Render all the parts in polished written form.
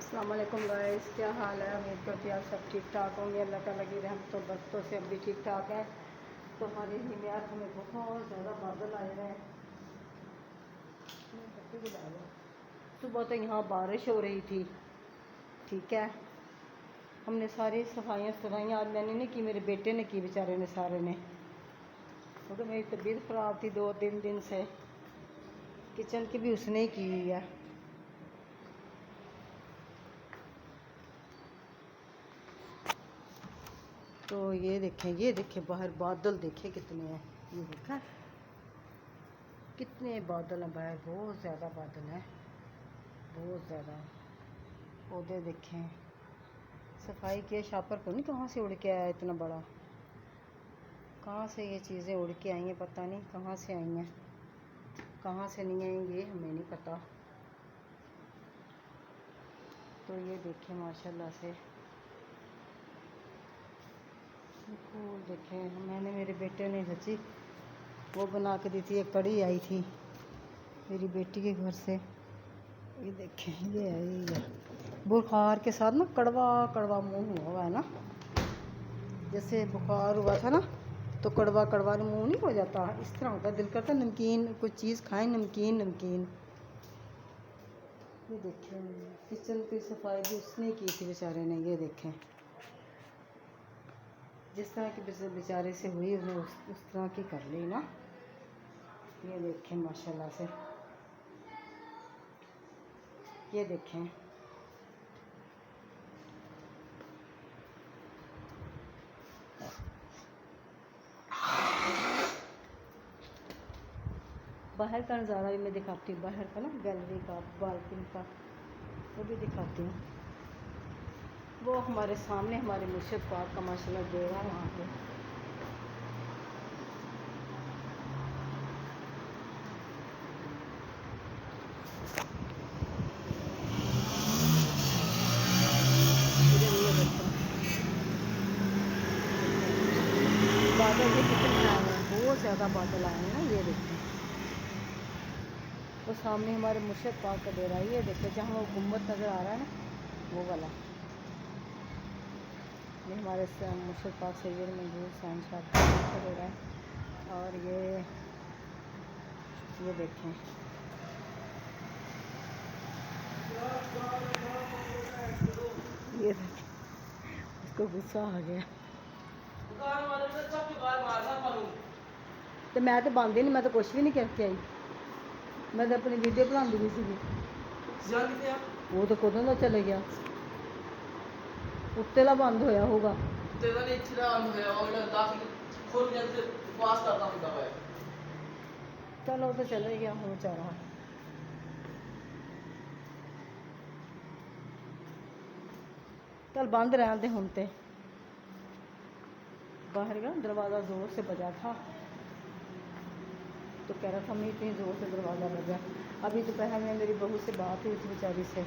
अस्सलाम वालेकुम गाइस, क्या हाल है। उम्मीद करती आप सब ठीक ठाक होंगे। अल्लाह ताला की रहमत तो बरकतों से अब भी ठीक ठाक है। तो हमारे हिमायत में बहुत ज़्यादा बादल आए हैं। सुबह तो यहाँ बारिश हो रही थी, ठीक है। हमने सारी सफाइयाँ सफाइयाँ आज मैंने नहीं की, मेरे बेटे ने की, बेचारे ने सारे ने, क्योंकि मेरी तबीयत ख़राब थी 2-3 दिन से। किचन की भी उसने ही की हुई है। तो ये देखें बाहर बादल देखें कितने हैं। ये देखा कितने बादल हैं बाहर, बहुत ज़्यादा बादल हैं, बहुत ज़्यादा। पौधे देखें, सफाई के शापर को नहीं कहाँ से उड़ के आया इतना बड़ा, कहाँ से ये चीज़ें उड़ के आई हैं, पता नहीं कहाँ से आई हैं, कहाँ से नहीं आएंगे हमें नहीं पता। तो ये देखें माशाल्लाह से फूल देखें। मैंने मेरे बेटे ने सच्ची वो बना के दी थी, एक कड़ी आई थी मेरी बेटी के घर से। ये देखें ये है बुखार के साथ ना कड़वा कड़वा मुँह हुआ है ना, जैसे बुखार हुआ था ना तो कड़वा कड़वा मुँह नहीं हो जाता, इस तरह होता। दिल करता नमकीन कुछ चीज़ खाएं, नमकीन नमकीन। ये देखें किचन की सफाई भी उसने की थी बेचारे ने। ये देखें जिस तरह की बेचारे से हुई उन्हें उस तरह की कर ली ना। ये देखें माशाल्लाह से, ये देखें बाहर का नज़ारा भी मैं दिखाती हूँ, बाहर का ना गैलरी का, बालकनी का, वो भी दिखाती हूँ। वो हमारे सामने हमारे मुर्शिद पाक का माशाल्लाह डेरा है वहाँ पे। बादल भी कितने आए हैं, बहुत ज़्यादा बादल आए हैं ना। ये देखिए वो सामने हमारे मुर्शिद पाक का डेरा है। ये देखिए जहाँ वो गुम्बद नज़र आ रहा है ना, वो वाला ये हमारे मुर्शिद पाक सैयद मंजूर हुसैन साहब का डेरा है। और ये देखें ये देखें उसको गुस्सा आ गया। तो मैं तो बंद ही नहीं, मैं तो कुछ भी नहीं करके आई, मैं तो अपनी वीडियो बनाती भी सी। वो तो कदों का चले गया, उत्ते ला बंद होया होगा। चलो तो चले गया हो बेचारा। चल बंद रहने दे हुण ते। बाहर का दरवाज़ा ज़ोर से बजा था तो कह रहा था मैं इतनी ज़ोर से दरवाज़ा बजा। अभी दोपहर में मेरी बहू से बात हुई थी बेचारी से,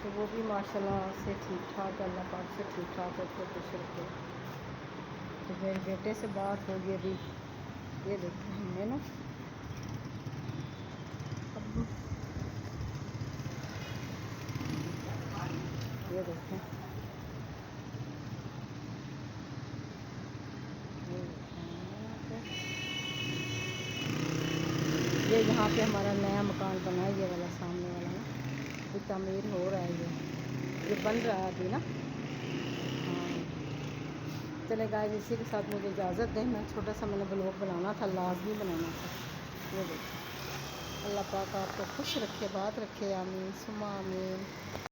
तो वो भी माशाल्लाह से ठीक ठाक, अल्लाह पाक से ठीक ठाक रखे, खुश रखे। तो मेरे बेटे से बात होगी अभी। ये देखते हमने ना ये देखें ये यहाँ पे हमारा नया मकान बना है, ये वाला सामने वाला ना, अभी तामीर हो रहा है, ये बन रहा है अभी ना। हाँ चले गाइस, इसी के साथ मुझे इजाज़त दें। मैं छोटा सा मैंने ब्लॉग बनाना था, लाजमी बनाना था। ये देखिए अल्लाह पाक आपको खुश रखे, बात रखे, आमीन सुम्मा आमीन।